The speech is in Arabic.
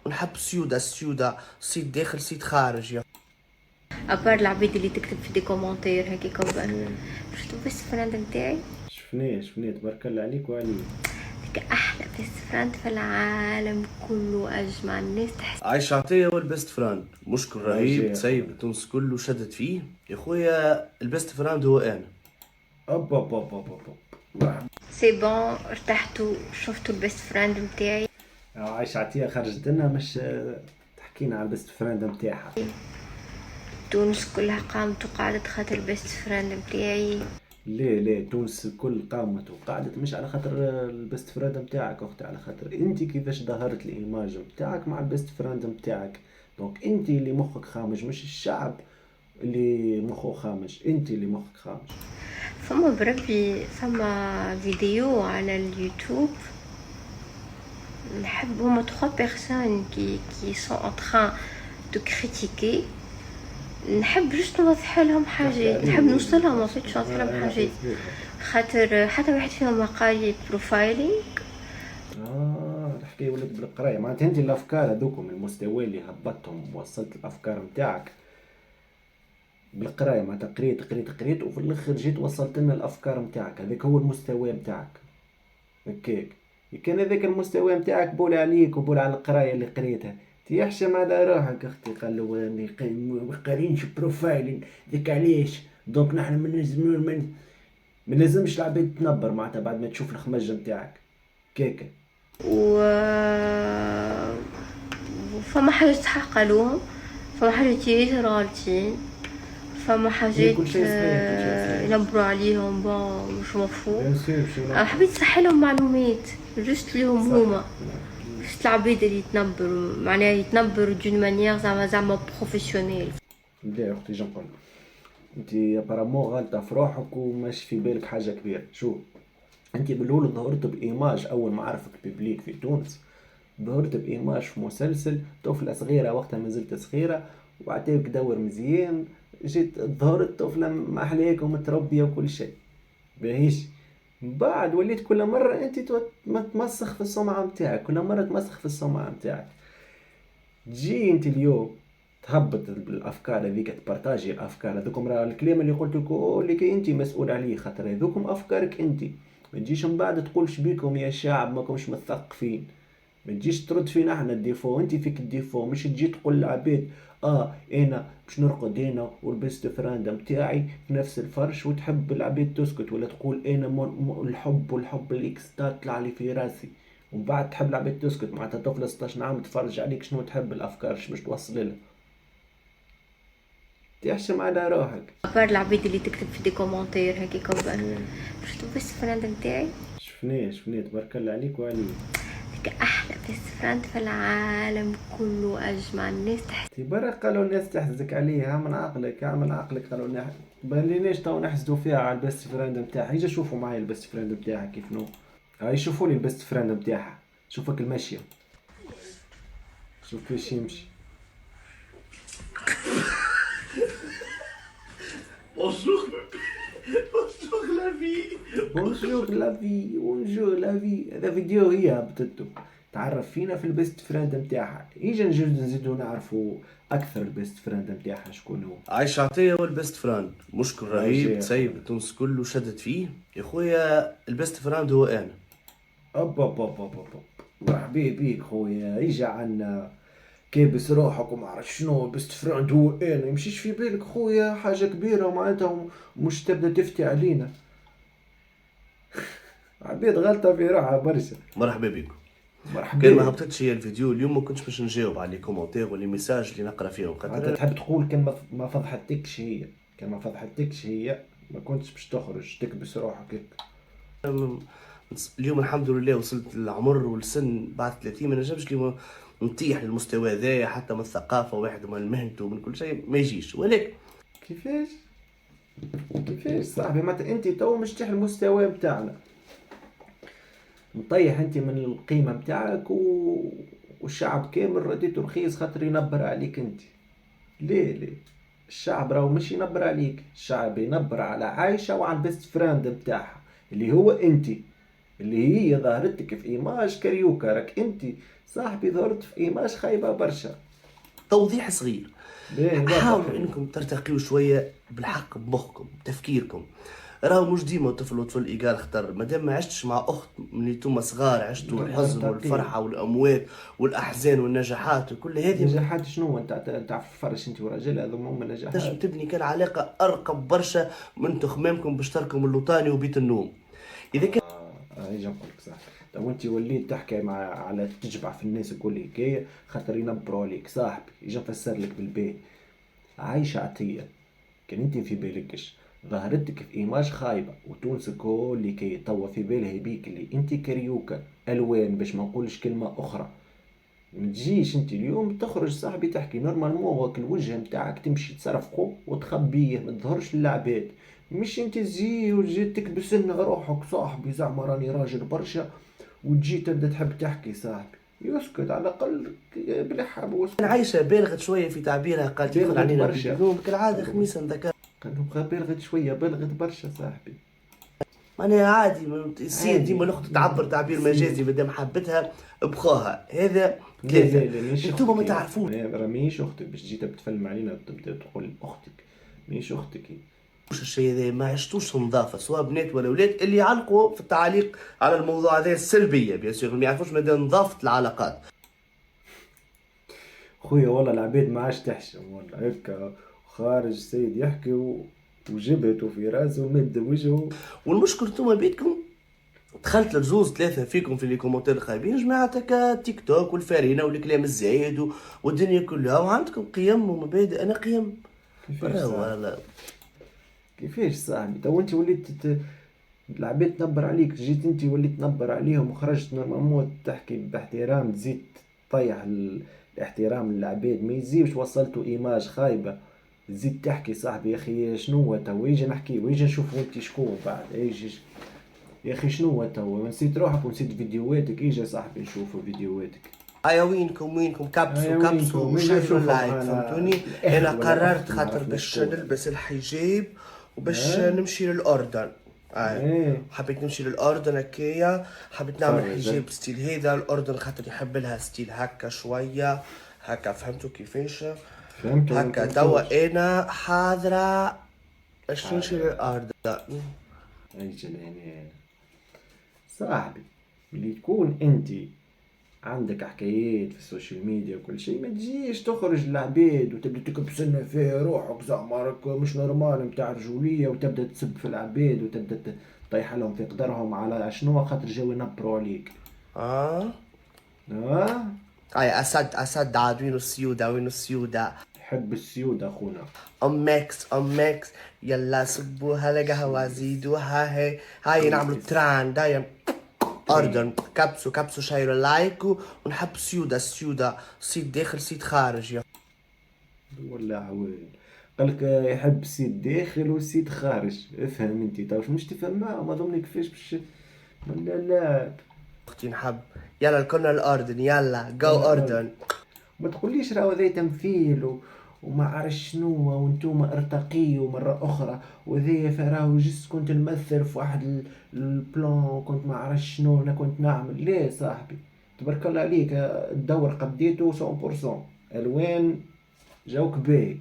ونحب سيودا سيت داخل سيت خارج يا ابار العبيد اللي تكتب في دي كومونتير هكاك شفتو بس فريند نتاعي. شفناه تبارك الله عليك وعليه. ديك احلى بس فريند في العالم كله، اجمع الناس تحس. عايش عطية هو البيست فريند، مشكل رهيب يا تسيب تونس كله شدت فيه يا خويا. البيست فريند هو انا. أوب أوب أوب أوب أوب. سي بون، ارتحتوا شفتوا البيست فريند نتاعي. عايش عطية خرجت لنا مش تحكينا على البيست فريند نتاعها. تونس كلها قامت وقعدت خاطر البيست فريند نتاعي. ليه تونس الكل قامت وقعدت مش على خاطر البيست فريند نتاعك اختي، على خاطر انت كيفاش ظهرت الايماج نتاعك مع البيست فريند نتاعك. دونك انت اللي مخك خامج، مش الشعب اللي مخه خامج، انت اللي مخك خامج. فما بربي فما فيديو على اليوتيوب نحب، هما 3 بيرسون كي سون ان تران دو كريتيكي. نحب جوست نوضح لهم حاجات، نحب نوصلهم، ما فيتش نوضح لهم حاجات خاطر حتى واحد فيهم ما قال بروفايلينغ. الحكاية ولات بالقراية، معناتها انت الافكار هذوكم المستوى اللي هبطتهم ووصلت الافكار نتاعك بالقراية، معناتها قريت وفي الاخر جيت وصلت لنا الافكار نتاعك، هذاك هو المستوى نتاعك. هكاك كان هذاك المستوى نتاعك بول عليك وبول على القراية اللي قريتها، تيحشم على روحك اختي. قالوا راني ما قارينش بروفايلين ذيك علاش، دونك نحن ما لازمش العباد تنبر معناتها بعد ما تشوف الخمجة نتاعك كيكه. و فما حاجات صح قالوهم، فما حاجات ياسر غالطين، فما حاجات كل شيء صحيح كل شيء صحيح. ينبروا عليهم بون مش مفهوم. بيان سور باش انا حبيت نصحلهم معلومات جوست ليهم هما، جوست العباد اللي يتنبروا معناها يتنبروا دون مانيير زعما بروفيسيونيل. لا اختي جنقل، انت ابارامون غالطه في روحك وماش في بالك حاجه كبيره. شوف، انت بالاول ظهرت بايماج اول ما عرفك بيبليك في تونس، ظهرت بايماج في مسلسل طفله صغيره وقتها ما زلت صغيره، وعطيك دور مزيان، جيت ظهرت طفله محليك ومتربيه وكل شيء باهيش. بعد وليت كل مرة انت ما تمسخ في السمعة متاعك، كل مرة تمسخ في السمعة متاعك. تجي انت اليوم تهبط بالافكار هذيك، تبارطاجي الافكار هذوكم، راه الكلام اللي قلت لكم اللي انت مسؤول عليه، خاطر هذوكم افكارك انت. ما تجيش من بعد تقول شبيكم يا شعب ماكمش مثقفين، ما تجيش ترد فينا احنا الديفو، انت فيك الديفو، مش تجي تقول للعباد انا باش نرقد هنا والبيست فريند متاعي في نفس الفرش وتحب العباد تسكت، ولا تقول انا الحب الاكس طلع لي في راسي ومن بعد تحب العباد تسكت. معناتها طفله 16 عام تفرج عليك شنو تحب الافكار باش توصل لها، تحشم على روحك. ابار العباد اللي تكتب في دي كومونتير هكاك شفتو بس فريند نتاعي. شفناه تبارك الله عليك وعليه. ديك احلى بس فريند في العالم كله، اجمع الناس تحس. برا قالوا الناس تحسدك عليها، من عقلك من عقلك، قالوا بليناش تو نحسدوا فيها على البيست فريند نتاعها. يجي شوفوا معايا البيست فريند نتاعها كيف نو، هاي شوفوا لي البيست فريند نتاعها، شوفك الماشيه، شوف كيفاش يمشي. Bonjour, bonjour la vie. بونجور لا في. هذا فيديو هي هبطته تعرف فينا في البيست فريند نتاعها. يجي نزيدو نعرفوا اكثر البيست فريند نتاعها شكون هو. عايش عطية هو البيست فريند، مشكل رهيب تسيب تونس كله شدت فيه يا خويا. البيست فريند هو انا. اوب اوب اوب اوب اوب، مرحبا بيك خويا. يجي عنا كابس روحك وما عرف شنو البيست فريند هو انا، يمشيش في بالك خويا حاجه كبيره معناتها مش تبدا تفتي علينا. عبيد غلطه في روحها برشا. مرحبا بكم. مرحبا. كان ما هبطتش هي الفيديو اليوم ما كنتش باش نجاوب على لي كومونتير واللي ميساج اللي نقرا فيهم، انت خاطر تحب تقول كان ما فضحتكش هي، كان ما فضحتكش هي ما كنتش باش تخرج تكبس روحك هيك. اليوم الحمد لله وصلت للعمر والسن بعد 30، ما نجمش اليوم نطيح للمستوى ذا حتى من الثقافه واحد ومن مهنته ومن كل شيء ما يجيش. ولكن كيفاش صاحبي، معناتها انت تو مش تحت المستوى بتاعنا، مطيح انت من القيمه بتاعك والشعب كامل رديته رخيص خاطر ينبر عليك انت. ليه الشعب راهو مش ينبر عليك، الشعب ينبر على عايشه وعلى البيست فريند بتاعها اللي هو انت. اللي هي ظهرتك في ايماج كريوكا، راك انت صاحبي ظهرت في ايماج خايبه برشا. توضيح صغير، باهي حاولوا انكم ترتقيوا شويه بالحق بمخكم بتفكيركم. راهو مش ديما طفل وطفل ايجار اختار، مادام ما عشتش مع اخت من اللي انتم صغار عشتوا الحزن والفرحه والاموات والاحزان والنجاحات وكل هذه، نجاحات شنو انت تعرف فرش انت وراجل، هذا هما تنجم نجاحات. تبني كان علاقه ارقى برشا من تخمامكم باش تركم اللوطاني وبيت النوم. اذا كان اجي نقول لك صح. تو انت وليت تحكي على تجبع في الناس وكل حكايه خاطر ينبروا عليك صاحبي. اجي نفسر لك بالباهي. عايشه عطيه كان انت في بالكش ظهرتك في ايماج خايبه وتونس كل كي توا في بالها بيك اللي انت كريوكا الوان باش ما نقولش كلمه اخرى. ما تجيش انت اليوم تخرج صاحبي تحكي نورمالمون وك الوجه نتاعك تمشي تصرفقه وتخبيه ما تظهرش للعباد. مش انت تجي وتجي تكبس لنا روحك صاحبي زعما راني راجل برشا وتجي تبدا تحب تحكي صاحبي. يسكت على الاقل بالحب واسكت. عايشه بالغت شويه في تعبيرها، قالت يدخل بالغت علينا برشا. بالنوم كالعاده خميس ذكر. قالوا بالغت شويه بالغت برشا صاحبي. معناها عادي يصير عادي. ديما الاخت تعبر تعبير يصير. مجازي مادام حبتها بخاها. هذا لا ثلاثه مش انتم ما أختك. تعرفوش راه ماهيش اختك باش تجي تتفلم علينا تبدا تقول اختك. ماهيش اختك. الشيء هذا، ما عشتوش نظافه سواء بنات ولا اولاد اللي يعلقوا في التعليق على الموضوع هذا السلبيه بيان سور، ما يعرفوش مدى نظافه العلاقات. خويا والله العباد ما عادش تحشم والله هكا خارج سيد يحكي وجبهته في راسه ومد وجهه. والمشكل انتم بيتكم دخلت لجوز ثلاثة فيكم في لي كومنتير الخايبين جماعة هكا تيك توك والفارينة والكلام الزايد والدنيا كلها، وعندكم قيم ومبادئ. أنا قيم كيفاش برا صاحبي؟ ولا كيفاش صاحبي؟ تو انت وليت العباد تنبر عليك، جيت انت وليت تنبر عليهم وخرجت نورمالمون تحكي باحترام تزيد تطيح الاحترام للعباد ما يزيوش وصلتوا ايماج خايبة تزيد تحكي صاحبي. يا اخي شنو تو يجي نحكي ويجي نشوف انت شكون بعد يجي يا اخي شنو تو نسيت روحك ونسيت فيديوهاتك. يجي صاحبي نشوفوا فيديوهاتك. أيا وينكم كبسوا كبسوا وشيروا اللايك فهمتوني. أنا قررت خاطر باش نلبس الحجاب وباش نمشي للأردن. حبيت نمشي للأردن هكايا، حبيت نعمل حجاب ستيل هذا. الأردن خاطر يحب لها ستيل هكا شوية هكا، فهمتوا كيفاش؟ فهمت هكا توا أنا حاضرة باش نمشي للأردن. اجل هنا صاحبي اللي تكون انت عندك حكايات في السوشيال ميديا وكل شيء ما تجيش تخرج للعباد وتبدا تكبس لنا في روحك زعما راك مش نورمال نتاع رجوليه وتبدا تسب في العباد وتبدا تطيح لهم في قدرهم على شنو خاطر جاو ينبروا عليك. أي أسد عاد وين السيودة يحب السيود اخونا. ام ماكس يلا صبوها لقهوة زيدوها هاي نعملوا تران دايم أردن. كبسوا شايروا لايك ونحب السيودة سيت داخل سيت خارج. يا ولا عوال قالك يحب سيت داخل وسيت خارج. افهم انت تو مش تفهم ما ضمني كيفاش باش لا اختي نحب يلا الكلنا الأردن يلا جو أردن. ما تقوليش راهو ذي تمثيل وما عرف شنو وانتوما ارتقيوا مرة أخرى وذي فراهو جس كنت نمثل في واحد البلان كنت ما عرف شنو أنا كنت نعمل. ليه صاحبي تبارك الله عليك الدور قديته 100% ألوان جوك باهي.